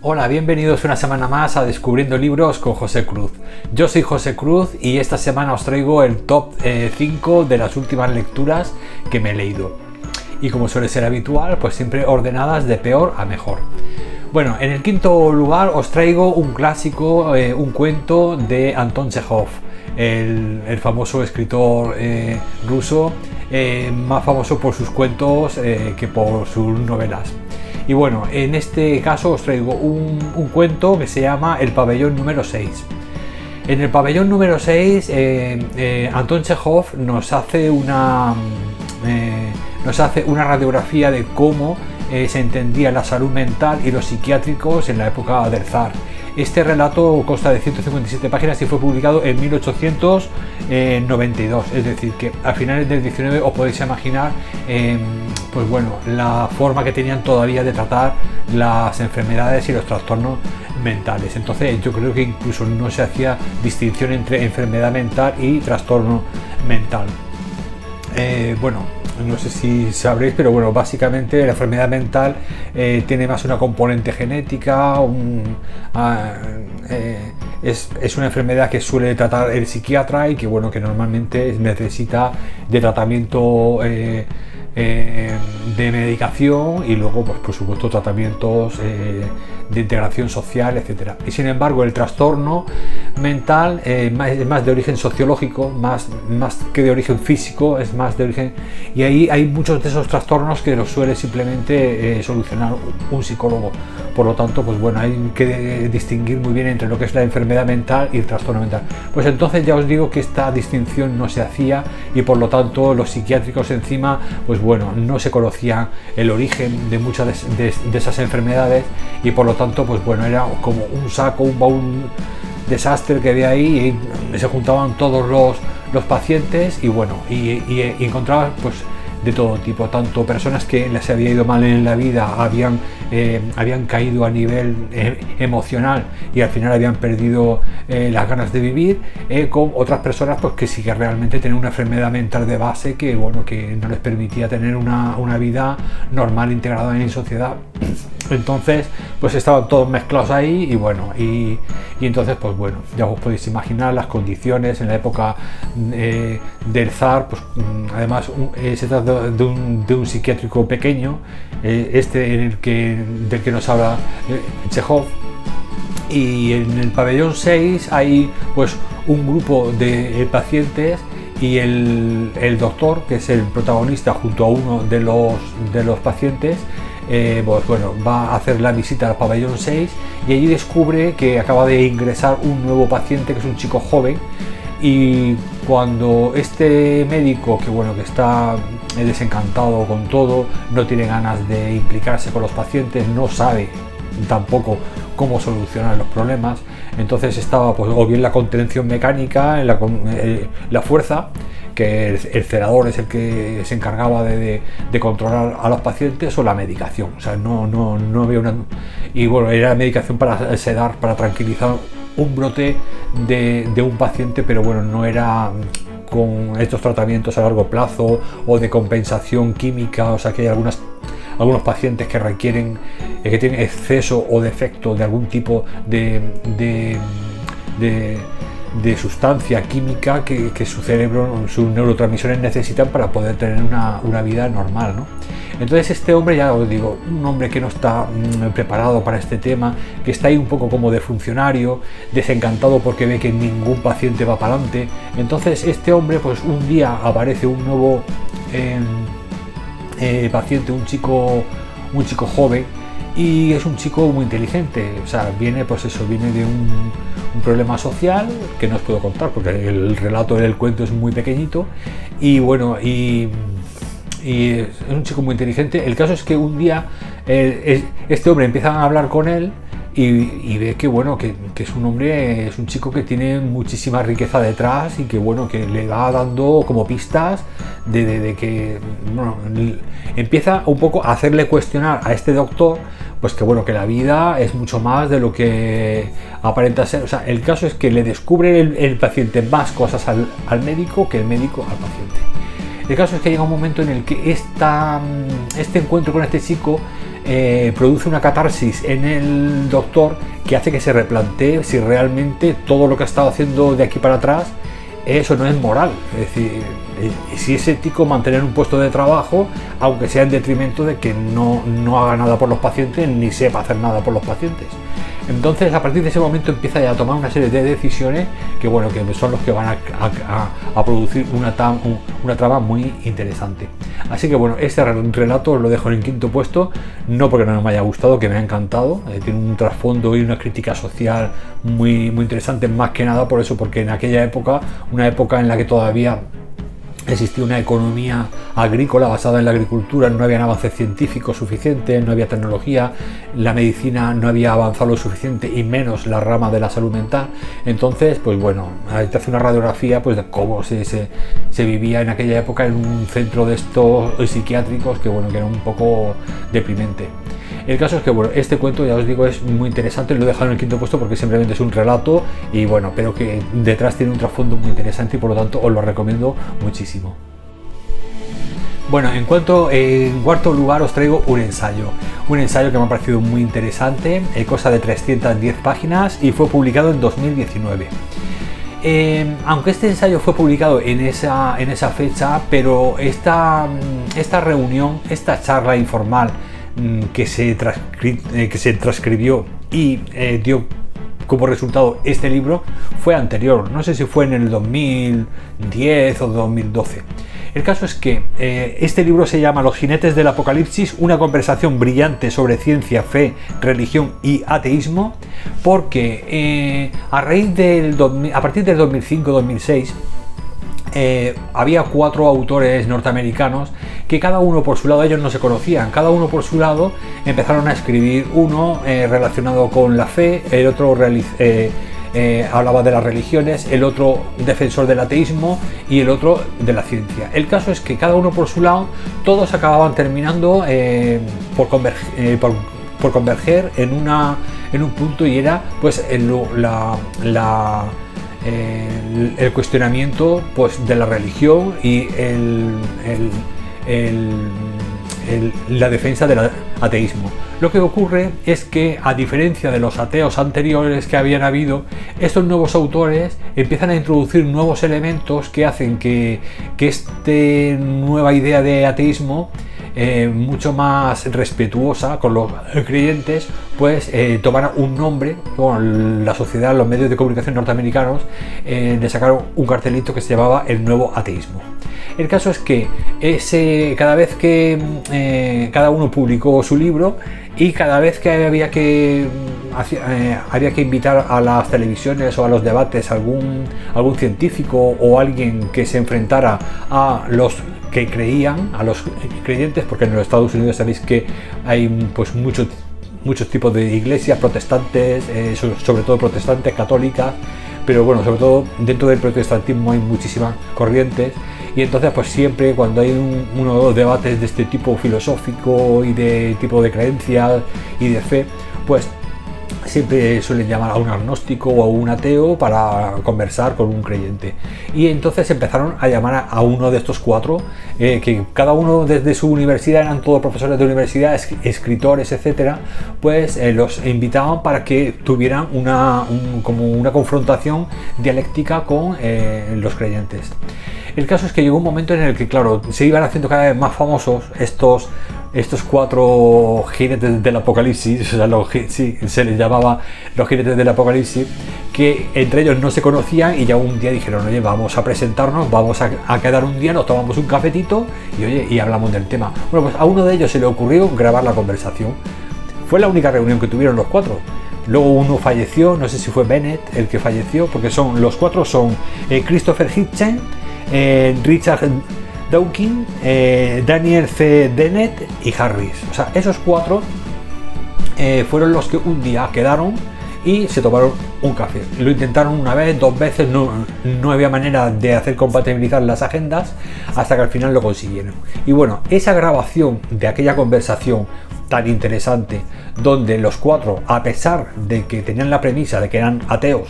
Hola, bienvenidos una semana más a Descubriendo Libros con José Cruz. Yo soy José Cruz y esta semana os traigo el top 5 de las últimas lecturas que me he leído. Y como suele ser habitual, pues siempre ordenadas de peor a mejor. Bueno, en el quinto lugar os traigo un clásico, un cuento de Anton Chejov, el famoso escritor ruso, más famoso por sus cuentos que por sus novelas. Y bueno, en este caso os traigo un cuento que se llama El pabellón número 6. En el pabellón número 6, Anton Chejov nos hace una radiografía de cómo se entendía la salud mental y los psiquiátricos en la época del zar. Este relato consta de 157 páginas y fue publicado en 1892, es decir, que a finales del 19 os podéis imaginar pues bueno, la forma que tenían todavía de tratar las enfermedades y los trastornos mentales. Entonces yo creo que incluso no se hacía distinción entre enfermedad mental y trastorno mental. Bueno, no sé si sabréis, pero bueno, básicamente la enfermedad mental tiene más una componente genética, es una enfermedad que suele tratar el psiquiatra y que bueno, que normalmente necesita de tratamiento de medicación y luego pues por supuesto tratamientos de integración social, etcétera. Y sin embargo el trastorno mental es más de origen sociológico, más que de origen físico, es más de origen, y ahí hay muchos de esos trastornos que los suele simplemente solucionar un psicólogo. Por lo tanto, pues bueno, hay que distinguir muy bien entre lo que es la enfermedad mental y el trastorno mental. Pues entonces ya os digo que esta distinción no se hacía y por lo tanto los psiquiátricos encima, pues bueno, no se conocía el origen de muchas de esas enfermedades y por lo tanto, pues bueno, era como un saco, un baúl desastre que había ahí y se juntaban todos los pacientes y bueno, y encontrabas pues de todo tipo, tanto personas que les había ido mal en la vida, habían caído a nivel emocional y al final habían perdido las ganas de vivir, con otras personas pues que sí que realmente tenían una enfermedad mental de base que bueno, que no les permitía tener una vida normal integrada en sociedad. Entonces pues estaban todos mezclados ahí y bueno, y entonces pues bueno, ya os podéis imaginar las condiciones en la época del zar, pues además se trata de un psiquiátrico pequeño, del que nos habla Chejov, y en el pabellón 6 hay pues un grupo de pacientes y el doctor, que es el protagonista, junto a uno de los pacientes, pues bueno, va a hacer la visita al pabellón 6 y allí descubre que acaba de ingresar un nuevo paciente, que es un chico joven, y cuando este médico, que bueno, que está desencantado con todo, no tiene ganas de implicarse con los pacientes, no sabe tampoco cómo solucionar los problemas, entonces estaba pues o bien la contención mecánica, la fuerza, que el celador es el que se encargaba de controlar a los pacientes, o la medicación, o sea, no había una, y bueno, era medicación para sedar, para tranquilizar un brote de un paciente, pero bueno, no era con estos tratamientos a largo plazo o de compensación química, o sea que hay algunos pacientes que requieren, que tienen exceso o defecto de algún tipo de sustancia química que su cerebro, sus neurotransmisores necesitan para poder tener una vida normal, ¿no? Entonces este hombre, ya os digo, un hombre que no está preparado para este tema, que está ahí un poco como de funcionario, desencantado porque ve que ningún paciente va para adelante. Entonces este hombre, pues un día aparece un nuevo paciente, un chico joven, y es un chico muy inteligente, o sea, viene de un problema social que no os puedo contar porque el relato del cuento es muy pequeñito, y bueno, y es un chico muy inteligente. El caso es que un día este hombre empieza a hablar con él y ve que bueno, que es un hombre, es un chico que tiene muchísima riqueza detrás y que bueno, que le va dando como pistas de que bueno, empieza un poco a hacerle cuestionar a este doctor, pues que bueno, que la vida es mucho más de lo que aparenta ser. O sea, el caso es que le descubre el paciente más cosas al médico que el médico al paciente. El caso es que llega un momento en el que este encuentro con este chico produce una catarsis en el doctor que hace que se replantee si realmente todo lo que ha estado haciendo de aquí para atrás eso no es moral, es decir, si es ético mantener un puesto de trabajo, aunque sea en detrimento de que no haga nada por los pacientes ni sepa hacer nada por los pacientes. Entonces, a partir de ese momento empieza ya a tomar una serie de decisiones que, bueno, que son los que van a producir una trama muy interesante. Así que, bueno, este relato lo dejo en el 5º puesto, no porque no me haya gustado, que me ha encantado, tiene un trasfondo y una crítica social muy interesante, más que nada por eso, porque en aquella época, una época en la que todavía existía una economía agrícola basada en la agricultura, no habían avances científicos suficientes, no había tecnología, la medicina no había avanzado lo suficiente y menos la rama de la salud mental. Entonces, pues bueno, ahí te hace una radiografía pues de cómo se vivía en aquella época en un centro de estos psiquiátricos que, bueno, que era un poco deprimente. El caso es que, bueno, este cuento, ya os digo, es muy interesante, lo he dejado en el 5º puesto porque simplemente es un relato y, bueno, pero que detrás tiene un trasfondo muy interesante y por lo tanto os lo recomiendo muchísimo. Bueno, en 4º lugar os traigo un ensayo que me ha parecido muy interesante, cosa de 310 páginas y fue publicado en 2019. Aunque este ensayo fue publicado en esa fecha, pero esta reunión, esta charla informal que se transcribió y dio como resultado este libro fue anterior, no sé si fue en el 2010 o 2012. El caso es que este libro se llama Los jinetes del apocalipsis, una conversación brillante sobre ciencia, fe, religión y ateísmo, porque a partir del 2005-2006 había 4 autores norteamericanos que cada uno por su lado, ellos no se conocían, cada uno por su lado empezaron a escribir, uno relacionado con la fe, el otro hablaba de las religiones, el otro defensor del ateísmo y el otro de la ciencia. El caso es que cada uno por su lado, todos acababan terminando por converger en un punto, y era pues el cuestionamiento pues de la religión y la defensa del ateísmo. Lo que ocurre es que, a diferencia de los ateos anteriores que habían habido, estos nuevos autores empiezan a introducir nuevos elementos que hacen que esta nueva idea de ateísmo, mucho más respetuosa con los creyentes, pues tomara un nombre. Bueno, la sociedad, los medios de comunicación norteamericanos le sacaron un cartelito que se llamaba el nuevo ateísmo. El caso es que cada vez que cada uno publicó su libro, y cada vez que había que invitar a las televisiones o a los debates algún científico o alguien que se enfrentara a los que creían, a los creyentes, porque en los Estados Unidos sabéis que hay pues muchos tipos de iglesias, protestantes, sobre todo protestantes, católicas, pero bueno, sobre todo dentro del protestantismo hay muchísimas corrientes. Y entonces, pues siempre cuando hay uno o dos debates de este tipo filosófico y de tipo de creencias y de fe, pues siempre suelen llamar a un agnóstico o a un ateo para conversar con un creyente. Y entonces empezaron a llamar a uno de estos 4, que cada uno desde su universidad, eran todos profesores de universidad, escritores, etcétera, pues los invitaban para que tuvieran como una confrontación dialéctica con los creyentes. El caso es que llegó un momento en el que, claro, se iban haciendo cada vez más famosos estos 4 jinetes del apocalipsis, o sea, se les llamaba los jinetes del apocalipsis, que entre ellos no se conocían, y ya un día dijeron: oye, vamos a presentarnos, vamos a quedar un día, nos tomamos un cafetito y hablamos del tema. Bueno, pues a uno de ellos se le ocurrió grabar la conversación. Fue la única reunión que tuvieron los 4. Luego uno falleció, no sé si fue Bennett el que falleció, porque los 4 son Christopher Hitchens, Richard Dawkins, Daniel C. Dennett y Harris. O sea, esos 4 fueron los que un día quedaron y se tomaron un café. Lo intentaron una vez, 2 veces, no había manera de hacer compatibilizar las agendas, hasta que al final lo consiguieron. Y bueno, esa grabación de aquella conversación tan interesante, donde los 4, a pesar de que tenían la premisa de que eran ateos,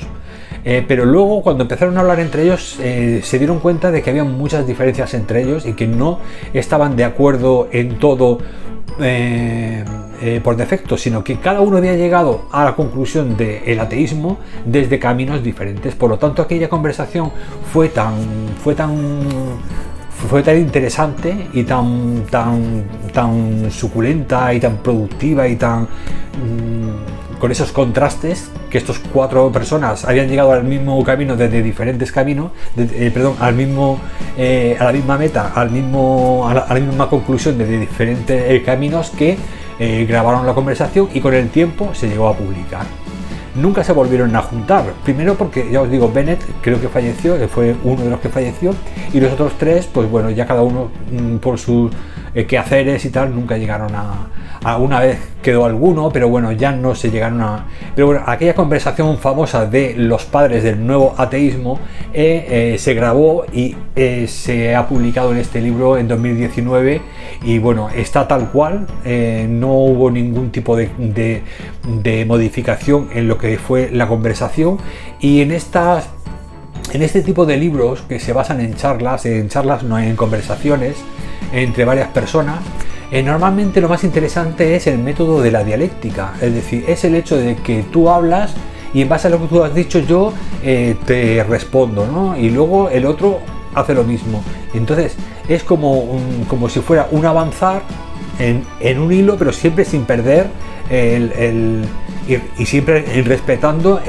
pero luego cuando empezaron a hablar entre ellos, se dieron cuenta de que había muchas diferencias entre ellos y que no estaban de acuerdo en todo por defecto, sino que cada uno había llegado a la conclusión del ateísmo desde caminos diferentes. Por lo tanto, aquella conversación fue tan interesante y tan suculenta y tan productiva y tan con esos contrastes, que estas 4 personas habían llegado al mismo camino desde diferentes caminos, a la misma meta, a la misma conclusión desde diferentes caminos, que grabaron la conversación y con el tiempo se llegó a publicar. Nunca se volvieron a juntar, primero porque, ya os digo, Bennett creo que falleció, fue uno de los que falleció, y los otros 3, pues bueno, ya cada uno por sus quehaceres y tal, nunca llegaron a una vez quedó alguno, pero bueno, ya no se llegaron a... Pero bueno, aquella conversación famosa de los padres del nuevo ateísmo se grabó y se ha publicado en este libro en 2019, y bueno, está tal cual, no hubo ningún tipo de modificación en lo que fue la conversación. Y en este tipo de libros que se basan en charlas no en conversaciones entre varias personas, normalmente lo más interesante es el método de la dialéctica, es decir, es el hecho de que tú hablas y en base a lo que tú has dicho yo te respondo, ¿no? Y luego el otro hace lo mismo. Entonces es como si fuera un avanzar en un hilo, pero siempre sin perder y siempre respetando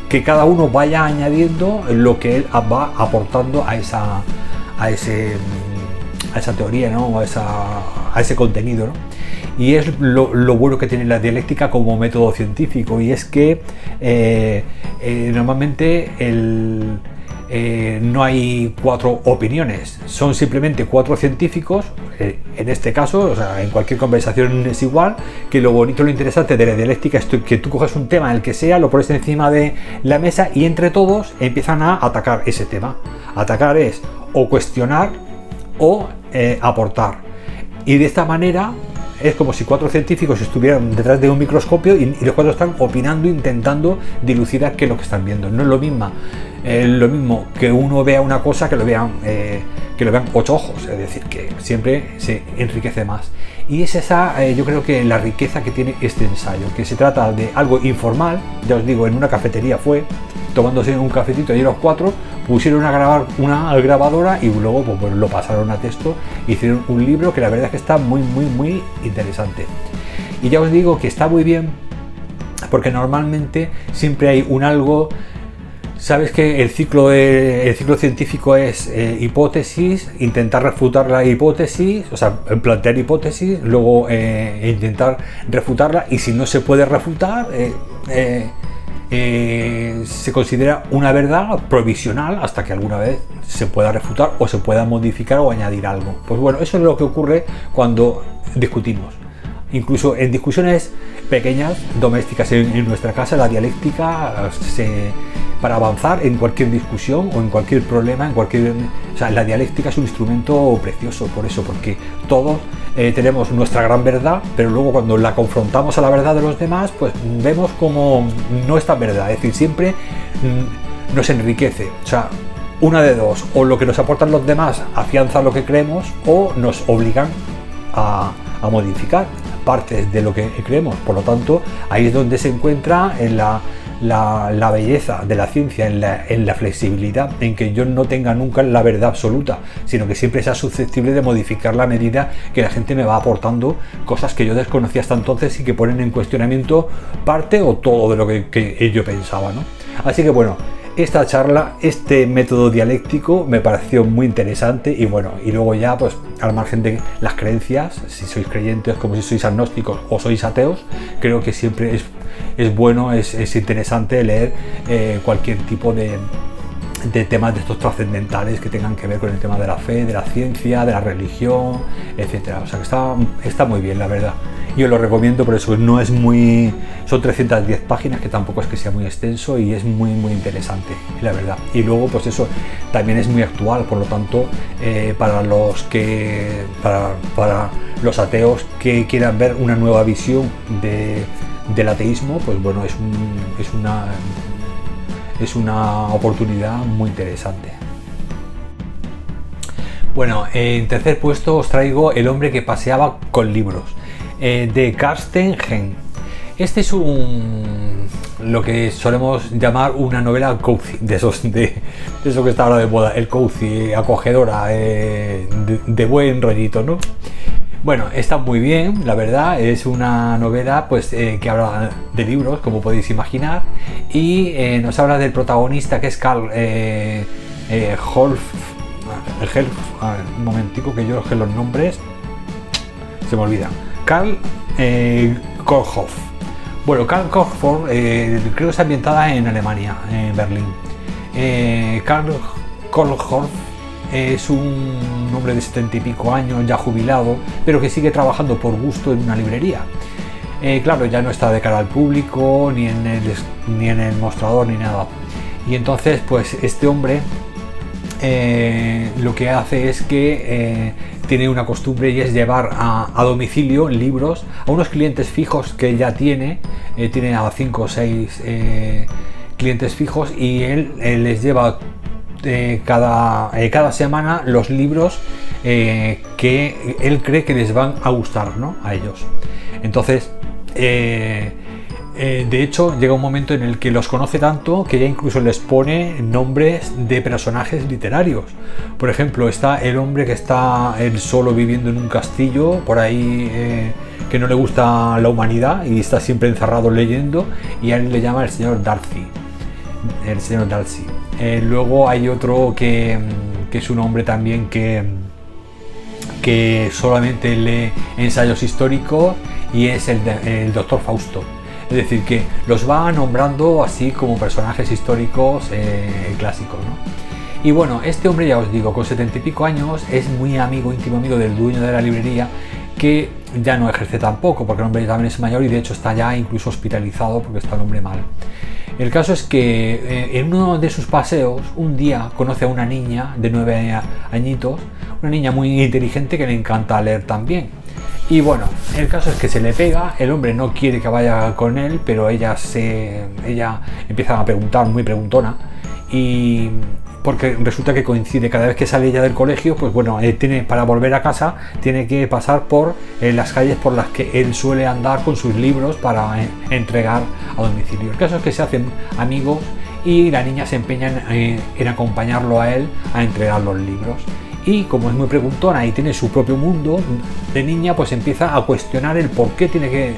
que cada uno vaya añadiendo lo que él va aportando a esa teoría, ¿no? a ese contenido, ¿no? Y es lo bueno que tiene la dialéctica como método científico, y es que normalmente no hay 4 opiniones, son simplemente 4 científicos, en este caso, o sea, en cualquier conversación es igual, que lo bonito, lo interesante de la dialéctica es que tú coges un tema, el que sea, lo pones encima de la mesa y entre todos empiezan a atacar ese tema. Atacar es o cuestionar o aportar, y de esta manera es como si 4 científicos estuvieran detrás de un microscopio y los 4 están opinando, intentando dilucidar qué es lo que están viendo. No es lo mismo que uno vea una cosa que lo vean 8 ojos, es decir, que siempre se enriquece más. Y es esa, yo creo que la riqueza que tiene este ensayo, que se trata de algo informal, ya os digo, en una cafetería fue, tomándose un cafetito, y los 4 pusieron a grabar una grabadora y luego pues lo pasaron a texto, hicieron un libro que la verdad es que está muy interesante. Y ya os digo que está muy bien porque normalmente siempre hay un algo. Sabes que el ciclo científico es hipótesis, intentar refutar la hipótesis, o sea, plantear hipótesis, luego intentar refutarla, y si no se puede refutar, se considera una verdad provisional hasta que alguna vez se pueda refutar o se pueda modificar o añadir algo. Pues bueno, eso es lo que ocurre cuando discutimos. Incluso en discusiones pequeñas, domésticas, en nuestra casa, la dialéctica para avanzar en cualquier discusión o en cualquier problema, o sea, la dialéctica es un instrumento precioso, por eso, porque todos tenemos nuestra gran verdad, pero luego cuando la confrontamos a la verdad de los demás, pues vemos como no es tan verdad, es decir, siempre nos enriquece. O sea, una de dos, o lo que nos aportan los demás afianza lo que creemos, o nos obligan a modificar partes de lo que creemos. Por lo tanto, ahí es donde se encuentra en la belleza de la ciencia, en la flexibilidad, en que yo no tenga nunca la verdad absoluta, sino que siempre sea susceptible de modificar la medida que la gente me va aportando cosas que yo desconocía hasta entonces y que ponen en cuestionamiento parte o todo de lo que yo pensaba, ¿no? Así que bueno, esta charla, este método dialéctico me pareció muy interesante, y bueno, y luego ya pues al margen de las creencias, si sois creyentes como si sois agnósticos o sois ateos, creo que siempre es bueno, es interesante leer cualquier tipo de temas de estos trascendentales que tengan que ver con el tema de la fe, de la ciencia, de la religión, etcétera. O sea que está muy bien, la verdad. Yo lo recomiendo, por eso son 310 páginas, que tampoco es que sea muy extenso, y es muy interesante, la verdad. Y luego pues eso también es muy actual, por lo tanto para los ateos que quieran ver una nueva visión del ateísmo, pues bueno, es una oportunidad muy interesante. Bueno, en tercer puesto os traigo El hombre que paseaba con libros. de Carsten Henn. Este es lo que solemos llamar una novela cozy, de eso que está ahora de moda, el cozy, acogedora, de buen rollito, ¿no? Bueno, está muy bien, la verdad, es una novela pues, que habla de libros, como podéis imaginar, y nos habla del protagonista, que es Carl un momentico, que yo que los nombres se me olvidan. Karl Kohlhoff. Bueno, Karl Kohlhoff creo que está ambientada en Alemania, en Berlín. Karl Kohlhoff es un hombre de 70 y pico años, ya jubilado, pero que sigue trabajando por gusto en una librería. Claro, ya no está de cara al público, ni en el mostrador, ni nada. Y entonces, pues este hombre lo que hace es que tiene una costumbre, y es llevar a domicilio libros a unos clientes fijos que ya tiene a 5 o 6 clientes fijos, y él les lleva cada semana los libros que él cree que les van a gustar, ¿no?, a ellos. Entonces, de hecho, llega un momento en el que los conoce tanto que ya incluso les pone nombres de personajes literarios. Por ejemplo, está el hombre que está él solo viviendo en un castillo por ahí, que no le gusta la humanidad y está siempre encerrado leyendo, y a él le llama el señor Darcy. Luego hay otro que es un hombre también que solamente lee ensayos históricos, y es el doctor Fausto. Es decir, que los va nombrando así como personajes históricos clásicos, ¿no? Y bueno, este hombre, ya os digo, con 70 y pico años, es muy íntimo amigo del dueño de la librería, que ya no ejerce tampoco, porque el hombre también es mayor, y de hecho está ya incluso hospitalizado porque está el hombre mal. El caso es que en uno de sus paseos, un día conoce a una niña de 9 añitos, una niña muy inteligente que le encanta leer también. Y bueno, el caso es que se le pega, el hombre no quiere que vaya con él, pero ella empieza a preguntar, muy preguntona, y porque resulta que coincide, cada vez que sale ella del colegio, pues bueno, para volver a casa tiene que pasar por las calles por las que él suele andar con sus libros para entregar a domicilio. El caso es que se hacen amigos, y la niña se empeña en acompañarlo a él a entregar los libros. Y como es muy preguntona y tiene su propio mundo de niña, pues empieza a cuestionar el por qué tiene que...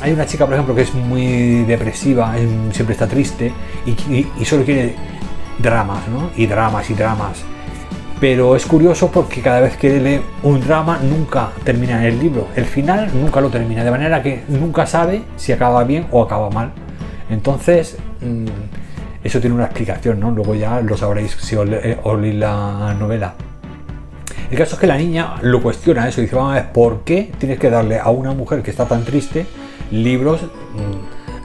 hay una chica, por ejemplo, que es muy depresiva, siempre está triste y solo quiere dramas, ¿no? Y dramas. Pero es curioso porque cada vez que lee un drama nunca termina el libro. El final nunca lo termina, de manera que nunca sabe si acaba bien o acaba mal. Entonces... eso tiene una explicación, ¿no? Luego ya lo sabréis si os leéis la novela. El caso es que la niña lo cuestiona eso, y dice, vamos a ver, ¿por qué tienes que darle a una mujer que está tan triste libros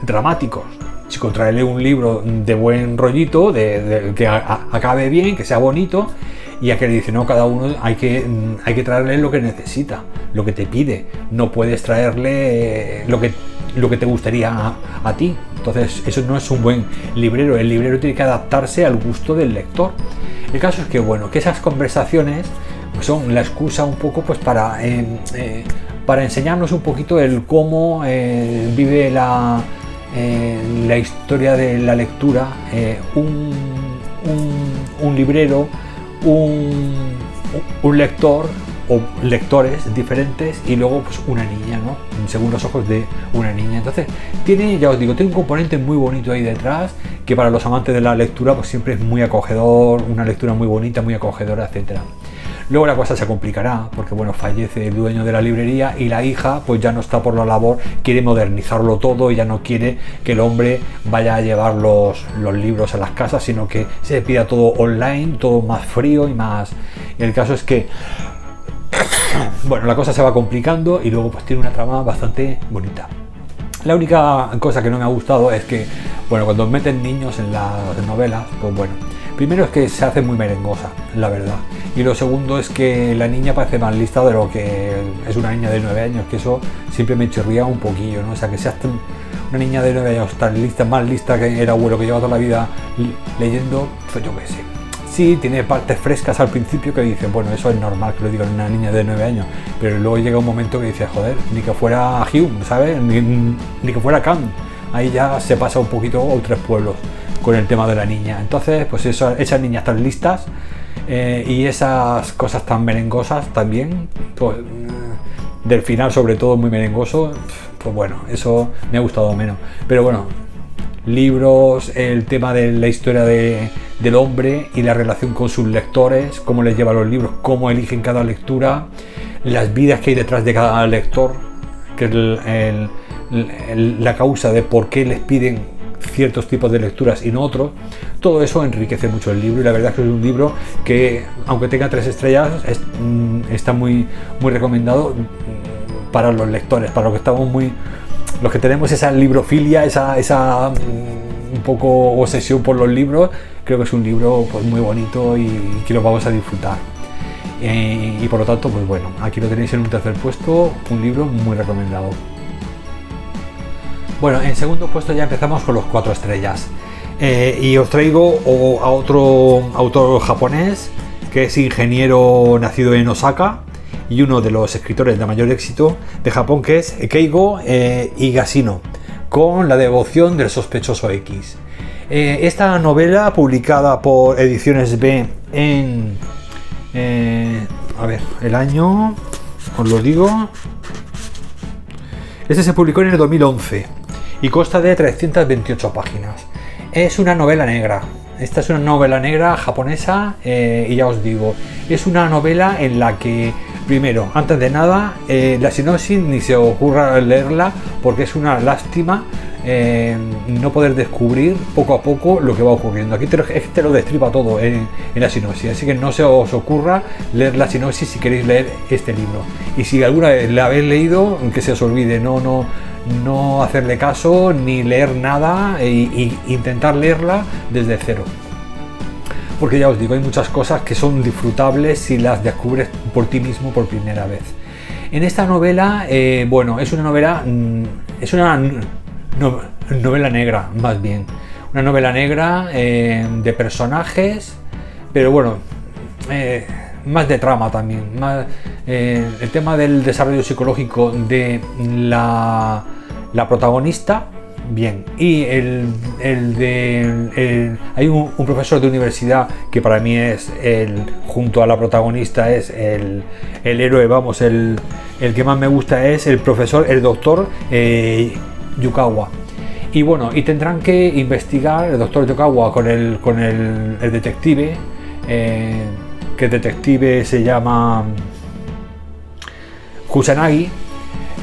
dramáticos? Si contraerle un libro de buen rollito, que acabe bien, que sea bonito, y a que le dice, no, cada uno hay que traerle lo que necesita, lo que te pide. No puedes traerle lo que te gustaría a ti. Entonces eso no es un buen librero. El librero tiene que adaptarse al gusto del lector. El caso es que bueno, que esas conversaciones son la excusa un poco pues para enseñarnos un poquito el cómo vive la historia de la lectura un librero, un lector o lectores diferentes, y luego pues una niña, ¿no? Según los ojos de una niña. Entonces tiene, ya os digo, tiene un componente muy bonito ahí detrás, que para los amantes de la lectura pues siempre es muy acogedor, una lectura muy bonita, muy acogedora, etcétera. Luego la cosa se complicará porque bueno, fallece el dueño de la librería, y la hija pues ya no está por la labor, quiere modernizarlo todo, y ya no quiere que el hombre vaya a llevar los libros a las casas, sino que se pida todo online, todo más frío y más... Y el caso es que bueno, la cosa se va complicando, y luego pues tiene una trama bastante bonita. La única cosa que no me ha gustado es que, bueno, cuando meten niños en las novelas, pues bueno, primero es que se hace muy merengosa, la verdad. Y lo segundo es que la niña parece más lista de lo que es una niña de 9 años, que eso siempre me chirría un poquillo, ¿no? O sea, que sea una niña de 9 años tan lista, más lista que el abuelo que lleva toda la vida leyendo, pues yo qué sé. Sí, tiene partes frescas al principio que dicen, bueno, eso es normal que lo diga una niña de 9 años, pero luego llega un momento que dice, joder, ni que fuera Hume, ¿sabes? Ni que fuera Kant. Ahí ya se pasa un poquito a otros pueblos con el tema de la niña. Entonces, pues eso, esas niñas tan listas y esas cosas tan merengosas también, pues del final sobre todo muy merengoso, pues bueno, eso me ha gustado menos. Pero bueno, libros, el tema de la historia del hombre y la relación con sus lectores, cómo les lleva los libros, cómo eligen cada lectura, las vidas que hay detrás de cada lector, que es la causa de por qué les piden ciertos tipos de lecturas y no otros. Todo eso enriquece mucho el libro y la verdad es que es un libro que, aunque tenga 3 estrellas, está muy, muy recomendado para los lectores, para los que estamos los que tenemos esa librofilia, esa un poco obsesión por los libros. Creo que es un libro pues muy bonito y que lo vamos a disfrutar. Y por lo tanto, pues bueno, aquí lo tenéis en un tercer puesto, un libro muy recomendado. Bueno, en segundo puesto ya empezamos con los 4 estrellas. Y os traigo a otro autor japonés que es ingeniero nacido en Osaka y uno de los escritores de mayor éxito de Japón, que es Keigo Higashino, con La devoción del sospechoso X. Esta novela, publicada por Ediciones B en... a ver, el año... os lo digo... Este se publicó en el 2011 y consta de 328 páginas. Es una novela negra. Esta es una novela negra japonesa y ya os digo, es una novela en la que, primero, antes de nada, la sinopsis ni se ocurra leerla porque es una lástima no poder descubrir poco a poco lo que va ocurriendo. Aquí te lo destripa todo en la sinopsis, así que no se os ocurra leer la sinopsis si queréis leer este libro. Y si alguna vez la habéis leído, que se os olvide, no hacerle caso ni leer nada e intentar leerla desde cero. Porque ya os digo, hay muchas cosas que son disfrutables si las descubres por ti mismo por primera vez. En esta novela, bueno, es una novela negra, más bien. Una novela negra de personajes, pero bueno, más de trama también. El tema del desarrollo psicológico de la protagonista, bien. Y hay un profesor de universidad que para mí es junto a la protagonista es el héroe, vamos, el que más me gusta es el doctor Yukawa. Y bueno, y tendrán que investigar el doctor Yukawa con el detective, que el detective se llama Kusanagi.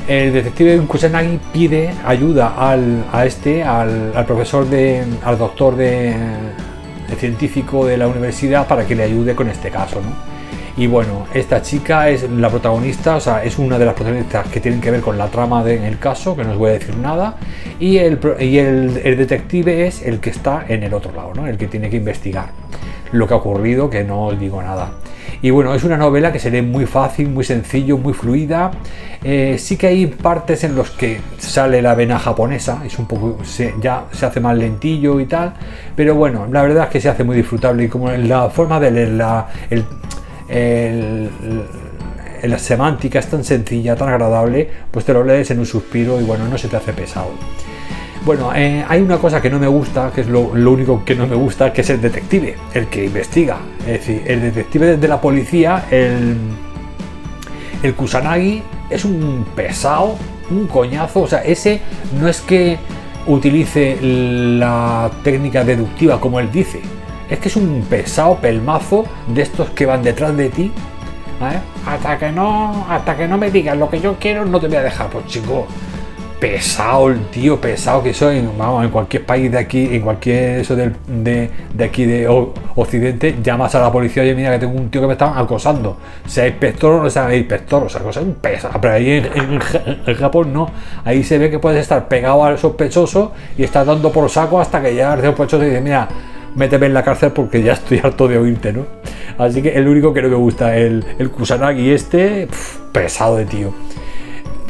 El detective Kusanagi pide ayuda al profesor al doctor el científico de la universidad para que le ayude con este caso, ¿no? Y bueno, esta chica es la protagonista, o sea, es una de las protagonistas que tienen que ver con la trama del caso, que no os voy a decir nada, y el detective es el que está en el otro lado, ¿no? El que tiene que investigar lo que ha ocurrido, que no os digo nada. Y bueno, es una novela que se lee muy fácil, muy sencillo, muy fluida. Sí que hay partes en los que sale la vena japonesa, es un poco, ya se hace más lentillo y tal, pero bueno, la verdad es que se hace muy disfrutable y como la forma de leer la semántica es tan sencilla, tan agradable, pues te lo lees en un suspiro y bueno, no se te hace pesado. Bueno, hay una cosa que no me gusta, que es lo único que no me gusta, que es el detective, el que investiga. Es decir, el detective de la policía, el Kusanagi, es un pesado, un coñazo. O sea, ese no es que utilice la técnica deductiva como él dice, es que es un pesado pelmazo de estos que van detrás de ti, ¿eh? Hasta que no me digas lo que yo quiero, no te voy a dejar. Pues chico, pesado el tío, pesado que soy, vamos, en cualquier país de aquí, en cualquier eso de aquí de Occidente, llamas a la policía, oye, mira que tengo un tío que me está acosando, sea inspector o no sea inspector, o sea, cosa un pesado. Pero ahí en Japón no, ahí se ve que puedes estar pegado al sospechoso y estás dando por saco hasta que ya el sospechoso dice, mira, méteme en la cárcel porque ya estoy harto de oírte, ¿no? Así que el único que no me gusta, el Kusanagi pesado de tío.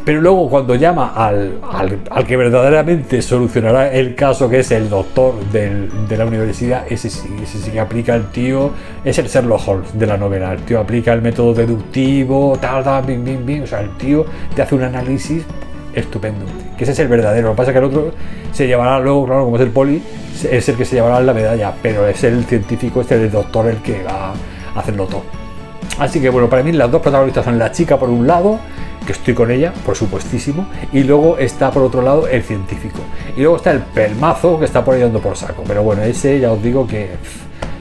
pero luego cuando llama al que verdaderamente solucionará el caso, que es el doctor de la universidad, ese sí que aplica el tío, es el Sherlock Holmes de la novela. El tío aplica el método deductivo, o sea, el tío te hace un análisis estupendo, que ese es el verdadero. Lo que pasa es que el otro se llevará luego, claro, como es el poli, es el que se llevará la medalla, pero es el científico, el doctor, el que va a hacerlo todo. Así que bueno, para mí las dos protagonistas son la chica por un lado, que estoy con ella, por supuestísimo, y luego está por otro lado el científico, y luego está el pelmazo que está por ahí dando por saco, pero bueno, ese ya os digo que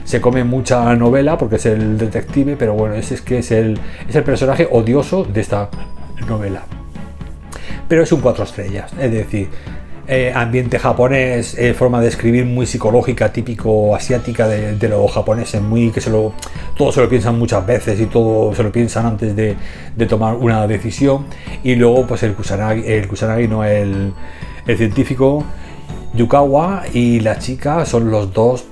se come mucha novela porque es el detective, pero bueno, ese es el personaje odioso de esta novela, pero es un 4 estrellas, es decir, ambiente japonés, forma de escribir muy psicológica, típico asiática de los japoneses, muy que todo se lo piensan muchas veces y todo se lo piensan antes de tomar una decisión. Y luego pues el Kusanagi no, el científico Yukawa y la chica son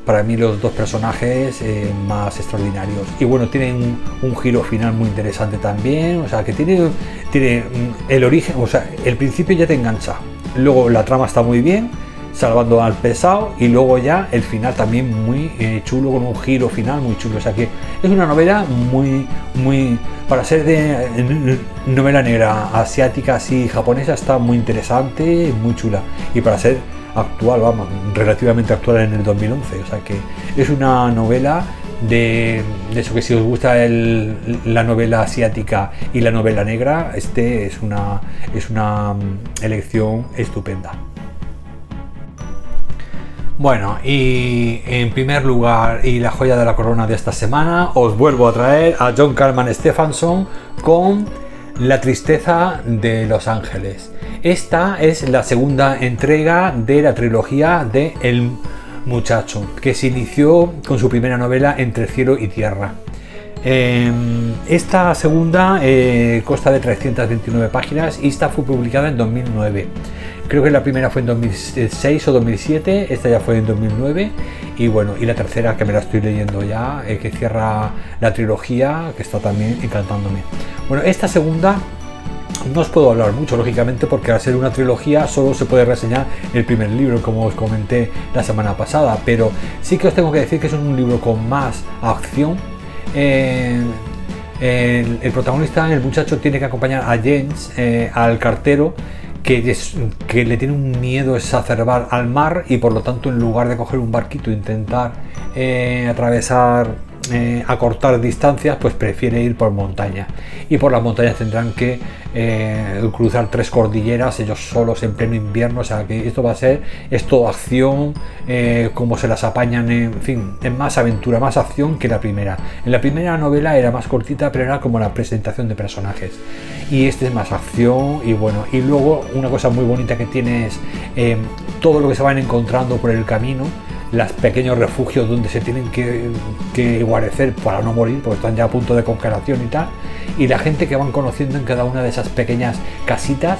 para mí los dos personajes más extraordinarios. Y bueno, tienen un giro final muy interesante también, o sea que tiene el origen, o sea, el principio ya te engancha. Luego la trama está muy bien, salvando al pesado, y luego ya el final también muy chulo, con un giro final muy chulo. O sea que es una novela muy para ser de novela negra asiática, así japonesa, está muy interesante, muy chula, y para ser actual, vamos, relativamente actual en el 2011. O sea que es una novela de eso, que si os gusta la novela asiática y la novela negra, es una elección estupenda. Bueno, y en primer lugar, y la joya de la corona de esta semana, os vuelvo a traer a John Carman Stephenson con La tristeza de Los Ángeles. Esta es la segunda entrega de la trilogía de El Muchacho, que se inició con su primera novela Entre cielo y tierra. Esta segunda consta de 329 páginas y esta fue publicada en 2009. Creo que la primera fue en 2006 o 2007, esta ya fue en 2009, y bueno, y la tercera, que me la estoy leyendo ya, que cierra la trilogía, que está también encantándome. Bueno, esta segunda no os puedo hablar mucho, lógicamente, porque al ser una trilogía solo se puede reseñar el primer libro, como os comenté la semana pasada, pero sí que os tengo que decir que es un libro con más acción. El protagonista, el muchacho, tiene que acompañar a James, al cartero, que le tiene un miedo exacerbado al mar, y por lo tanto, en lugar de coger un barquito e intentar atravesar, acortar distancias, pues prefiere ir por montaña, y por las montañas tendrán que cruzar 3 cordilleras ellos solos en pleno invierno. O sea que esto va a ser todo acción, cómo se las apañan, en fin, es más aventura, más acción que la primera. En la primera novela era más cortita, pero era como la presentación de personajes, y este es más acción. Y bueno, y luego una cosa muy bonita que tiene es todo lo que se van encontrando por el camino, los pequeños refugios donde se tienen que guarecer para no morir, porque están ya a punto de congelación y tal, y la gente que van conociendo en cada una de esas pequeñas casitas,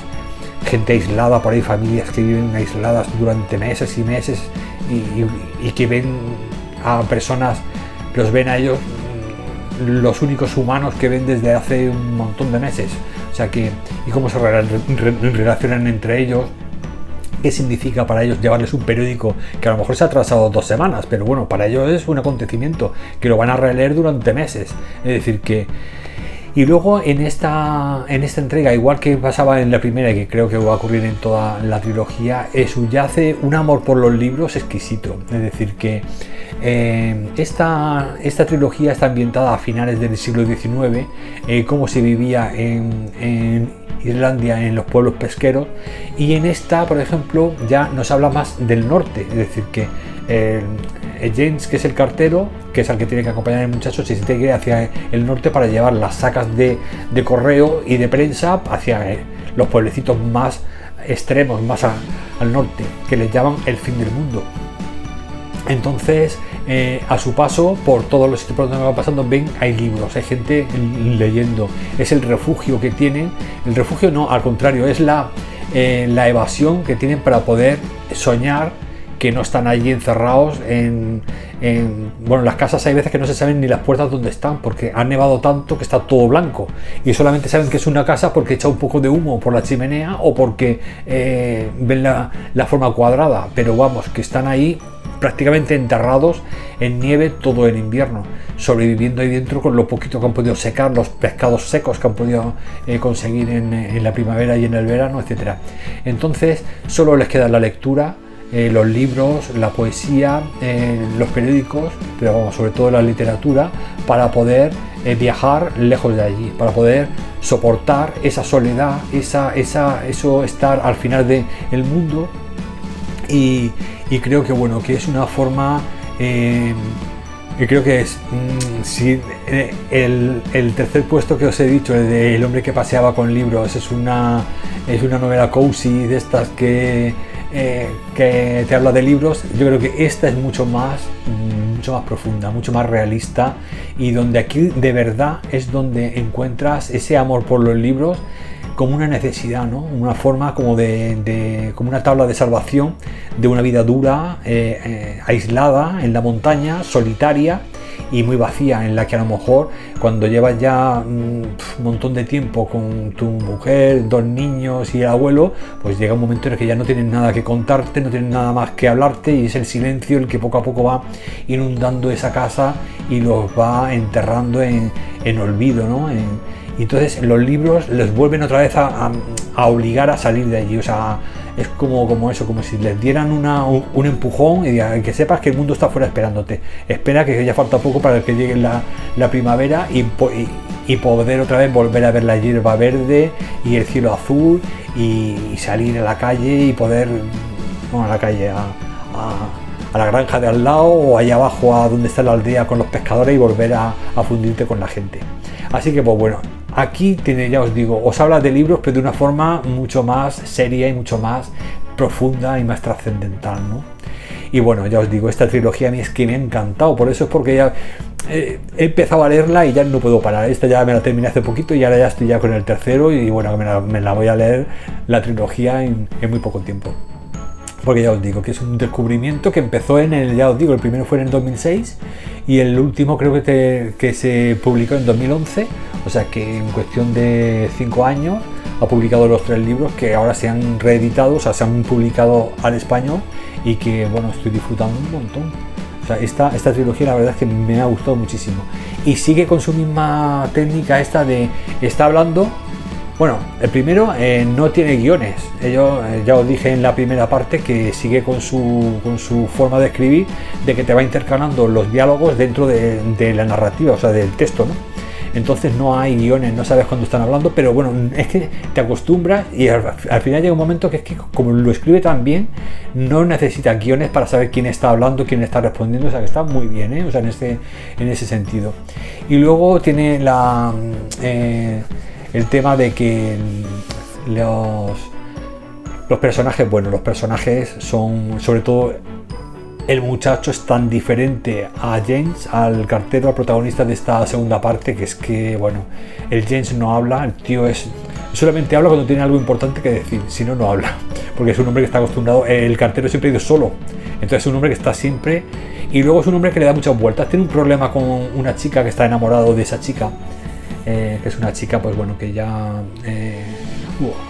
gente aislada por ahí, familias que viven aisladas durante meses y meses, y que ven a personas, los ven a ellos, los únicos humanos que ven desde hace un montón de meses. O sea que, y cómo se relacionan entre ellos. ¿Qué significa para ellos llevarles un periódico que a lo mejor se ha atrasado 2 semanas? Pero bueno, para ellos es un acontecimiento que lo van a releer durante meses. Es decir que... Y luego en esta entrega, igual que pasaba en la primera, y que creo que va a ocurrir en toda la trilogía, subyace un amor por los libros exquisito. Es decir que esta trilogía está ambientada a finales del siglo XIX, cómo se vivía en Islandia, en los pueblos pesqueros, y en esta, por ejemplo, ya nos habla más del norte. Es decir que James, que es el cartero, que es el que tiene que acompañar al muchacho, se tiene que ir hacia el norte para llevar las sacas de correo y de prensa hacia los pueblecitos más extremos, más al norte, que les llaman el fin del mundo. Entonces, a su paso por todos los sitios por donde va pasando, ven, hay libros, hay gente leyendo. Es el refugio que tienen. El refugio no, al contrario, es la evasión que tienen para poder soñar que no están allí encerrados bueno, las casas hay veces que no se saben ni las puertas donde están, porque ha nevado tanto que está todo blanco y solamente saben que es una casa porque echa un poco de humo por la chimenea o porque ven la forma cuadrada, pero vamos, que están ahí prácticamente enterrados en nieve todo el invierno, sobreviviendo ahí dentro con lo poquito que han podido secar, los pescados secos que han podido conseguir en la primavera y en el verano, etcétera. Entonces solo les queda la lectura, los libros, la poesía, los periódicos, pero vamos, sobre todo la literatura, para poder viajar lejos de allí, para poder soportar esa soledad, eso estar al final del mundo. Y creo que bueno, que es una forma, creo que es si el tercer puesto que os he dicho, el de El hombre que paseaba con libros, es una novela cozy de estas que te habla de libros. Yo creo que esta es mucho más profunda, mucho más realista, y donde aquí de verdad es donde encuentras ese amor por los libros como una necesidad, ¿no? Una forma como como una tabla de salvación de una vida dura, aislada en la montaña, solitaria y muy vacía, en la que a lo mejor cuando llevas ya un montón de tiempo con tu mujer, 2 niños y el abuelo, pues llega un momento en el que ya no tienen nada que contarte, no tienen nada más que hablarte, y es el silencio el que poco a poco va inundando esa casa y los va enterrando en olvido, ¿no? Y entonces los libros les vuelven otra vez a obligar a salir de allí. O sea, es como eso, como si les dieran un empujón y digan, que sepas que el mundo está fuera esperándote. Espera, que ya falta poco para que llegue la primavera y poder otra vez volver a ver la hierba verde y el cielo azul y salir a la calle y poder, bueno, a la calle, a la granja de al lado o allá abajo a donde está la aldea con los pescadores y volver a fundirte con la gente. Así que pues bueno, aquí tiene, ya os digo, os habla de libros, pero de una forma mucho más seria y mucho más profunda y más trascendental, ¿no? Y bueno, ya os digo, esta trilogía a mí es que me ha encantado, por eso es porque ya he empezado a leerla y ya no puedo parar. Esta ya me la terminé hace poquito y ahora ya estoy ya con el tercero, y bueno, me la voy a leer la trilogía en muy poco tiempo. Porque ya os digo que es un descubrimiento que empezó ya os digo, el primero fue en el 2006 y el último creo que se publicó en 2011, o sea que en cuestión de 5 años ha publicado los 3 libros que ahora se han reeditado, o sea, se han publicado al español, y que bueno, estoy disfrutando un montón. O sea, esta trilogía la verdad es que me ha gustado muchísimo, y sigue con su misma técnica esta de está hablando. Bueno, el primero no tiene guiones. Ya os dije en la primera parte que sigue con su forma de escribir, de que te va intercalando los diálogos dentro de la narrativa, o sea, del texto, ¿no? Entonces no hay guiones, no sabes cuándo están hablando, pero bueno, es que te acostumbras y al final llega un momento que es que como lo escribe tan bien, no necesita guiones para saber quién está hablando, quién está respondiendo, o sea que está muy bien, ¿eh? O sea, en ese sentido. Y luego tiene el tema de que los personajes, bueno, los personajes son, sobre todo el muchacho es tan diferente a James, al cartero, al protagonista de esta segunda parte, que es que, bueno, el James no habla, el tío solamente habla cuando tiene algo importante que decir, si no, no habla, porque es un hombre que está acostumbrado, el cartero siempre ha ido solo, entonces es un hombre que está siempre, y luego es un hombre que le da muchas vueltas, tiene un problema con una chica que está enamorado de esa chica, que es una chica, pues bueno, que ya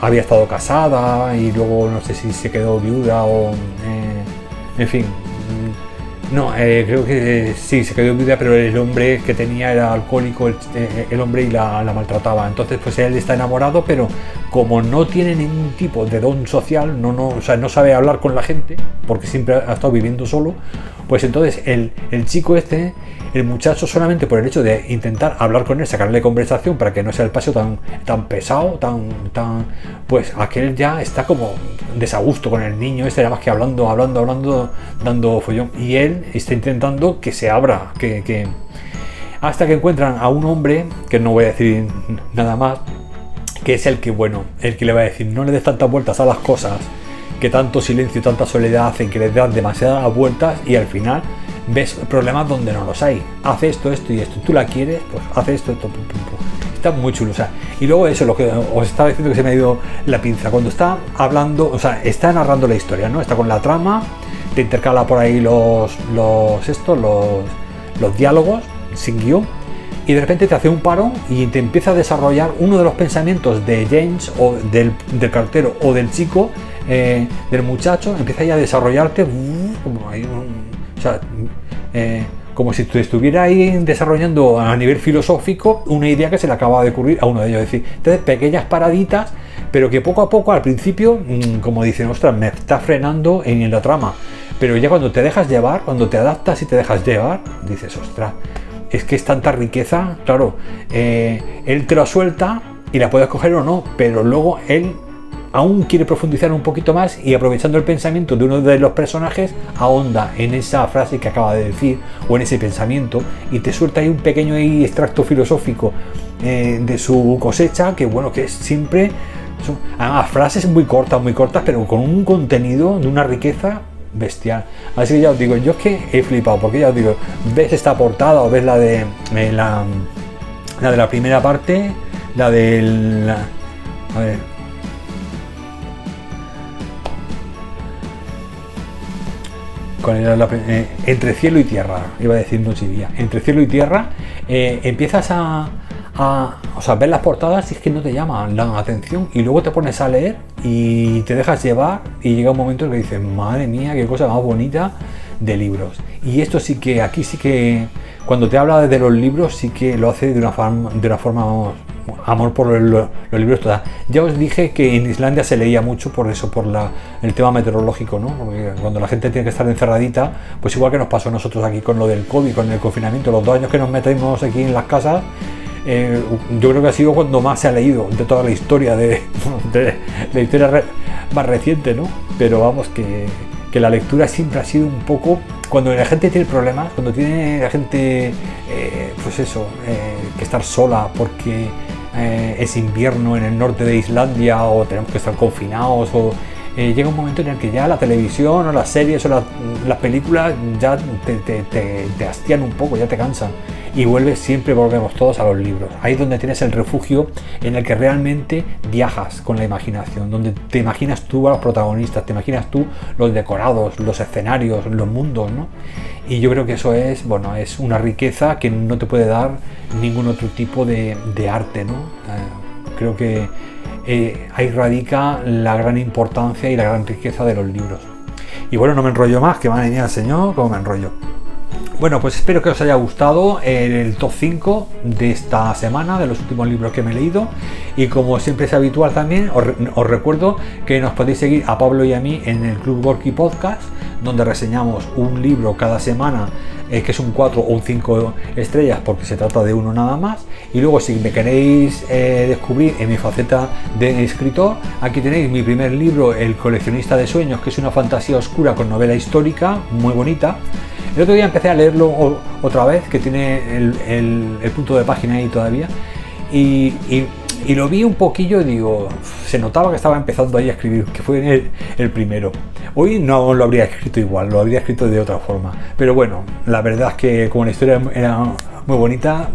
había estado casada y luego no sé si se quedó viuda o en fin, no, creo que sí, se quedó viuda, pero el hombre que tenía era alcohólico, el hombre, y la maltrataba. Entonces pues él está enamorado, pero como no tiene ningún tipo de don social, o sea, no sabe hablar con la gente porque siempre ha estado viviendo solo, pues entonces el chico el muchacho, solamente por el hecho de intentar hablar con él, sacarle conversación para que no sea el paseo tan pesado, pues aquel ya está como desagusto con el niño, nada más que hablando, dando follón, y él está intentando que se abra, hasta que encuentran a un hombre, que no voy a decir nada más, que es el que le va a decir, no le des tantas vueltas a las cosas, que tanto silencio y tanta soledad hacen que les dan demasiadas vueltas y al final ves problemas donde no los hay. Hace esto y esto. Tú la quieres, pues hace esto. Está muy chulo. O sea, y luego eso, lo que os estaba diciendo, que se me ha ido la pinza. Cuando está hablando, o sea, está narrando la historia, ¿no? Está con la trama, te intercala por ahí los diálogos sin guión, y de repente te hace un parón y te empieza a desarrollar uno de los pensamientos de James o del cartero o del chico, del muchacho, empieza ya a desarrollarte como si estuviera ahí desarrollando a nivel filosófico una idea que se le acaba de ocurrir a uno de ellos. Es decir, entonces pequeñas paraditas, pero que poco a poco al principio, como dicen, ostras, me está frenando en la trama, pero ya cuando te dejas llevar, cuando te adaptas y te dejas llevar, dices, ostras, es que es tanta riqueza, claro, él te lo suelta y la puedes coger o no, pero luego él aún quiere profundizar un poquito más y, aprovechando el pensamiento de uno de los personajes, ahonda en esa frase que acaba de decir o en ese pensamiento y te suelta ahí un pequeño extracto filosófico de su cosecha, que bueno, que es siempre son frases muy cortas, pero con un contenido de una riqueza bestial. Así que ya os digo, yo es que he flipado, porque ya os digo, ves esta portada o ves la de la primera parte, la del... a ver, entre cielo y tierra, iba a decir noche y día, entre cielo y tierra, empiezas a ver las portadas y es que no te llaman la atención, y luego te pones a leer y te dejas llevar y llega un momento en que dices, madre mía, qué cosa más bonita de libros. Y esto sí que, aquí sí que, cuando te habla de los libros, sí que lo hace de una forma amor por los libros toda. Ya os dije que en Islandia se leía mucho por eso, por el tema meteorológico, ¿no? Porque cuando la gente tiene que estar encerradita, pues igual que nos pasó a nosotros aquí con lo del COVID, con el confinamiento, los 2 años que nos metimos aquí en las casas, yo creo que ha sido cuando más se ha leído de toda la historia de la historia más reciente, ¿no? Pero vamos, que la lectura siempre ha sido un poco, cuando la gente tiene problemas, cuando tiene la gente que estar sola porque es invierno en el norte de Islandia, o tenemos que estar confinados, o llega un momento en el que ya la televisión o las series o las películas ya te hastian un poco, ya te cansan, y volvemos todos a los libros. Ahí es donde tienes el refugio en el que realmente viajas con la imaginación, donde te imaginas tú a los protagonistas, te imaginas tú los decorados, los escenarios, los mundos, ¿no? Y yo creo que eso es, bueno, es una riqueza que no te puede dar ningún otro tipo de arte, ¿no? Creo que ahí radica la gran importancia y la gran riqueza de los libros. Y bueno, no me enrollo más, que madre mía, señor, cómo me enrollo. Bueno, pues espero que os haya gustado el top 5 de esta semana, de los últimos libros que me he leído. Y como siempre es habitual también, os recuerdo que nos podéis seguir a Pablo y a mí en el Club Gorky Podcast, donde reseñamos un libro cada semana, que es un 4 o un 5 estrellas, porque se trata de uno nada más. Y luego, si me queréis descubrir en mi faceta de escritor, aquí tenéis mi primer libro, El coleccionista de sueños, que es una fantasía oscura con novela histórica muy bonita. El otro día empecé a leerlo otra vez, que tiene el punto de página ahí todavía, y lo vi un poquillo y digo, se notaba que estaba empezando ahí a escribir, que fue el primero. Hoy no lo habría escrito igual, lo habría escrito de otra forma, pero bueno, la verdad es que como la historia era muy bonita,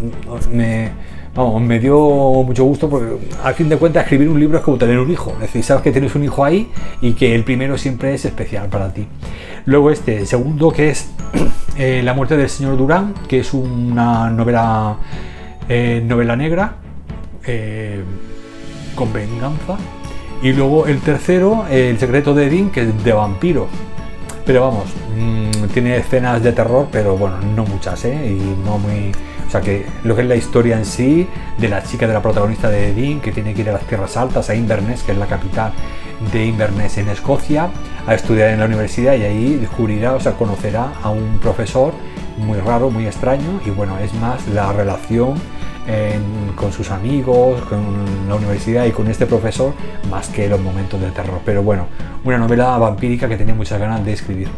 me dio mucho gusto, porque al fin de cuentas escribir un libro es como tener un hijo, es decir, sabes que tienes un hijo ahí y que el primero siempre es especial para ti. Luego el segundo, que es La muerte del señor Durán, que es una novela negra con venganza. Y luego el tercero, El secreto de Dean, que es de vampiros, pero vamos, tiene escenas de terror, pero bueno, no muchas, y no muy... O sea, que lo que es la historia en sí de la chica, de la protagonista de Dean, que tiene que ir a las tierras altas, a Inverness, que es la capital de Inverness en Escocia, a estudiar en la universidad, y ahí descubrirá, o sea, conocerá a un profesor muy raro, muy extraño, y bueno, es más la relación con sus amigos, con la universidad y con este profesor, más que los momentos de terror. Pero bueno, una novela vampírica que tenía muchas ganas de escribir.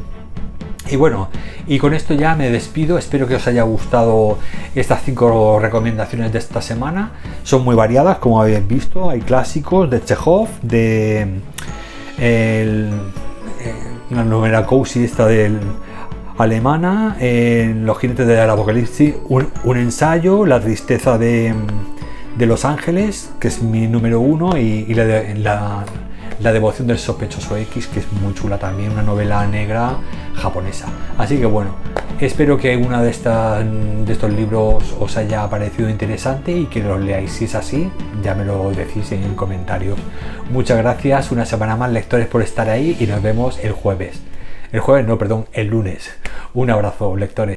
Y bueno, y con esto ya me despido. Espero que os haya gustado estas 5 recomendaciones de esta semana. Son muy variadas, como habéis visto. Hay clásicos de Chekhov, de una novela cozy esta del alemana, Los jinetes del apocalipsis, un ensayo, La tristeza de Los Ángeles, que es mi número 1, y La devoción del sospechoso X, que es muy chula también, una novela negra japonesa. Así que bueno, espero que alguna de estos libros os haya parecido interesante y que los leáis. Si es así, ya me lo decís en comentarios. Muchas gracias una semana más, lectores, por estar ahí, y nos vemos el jueves. El jueves no, perdón, el lunes. Un abrazo, lectores.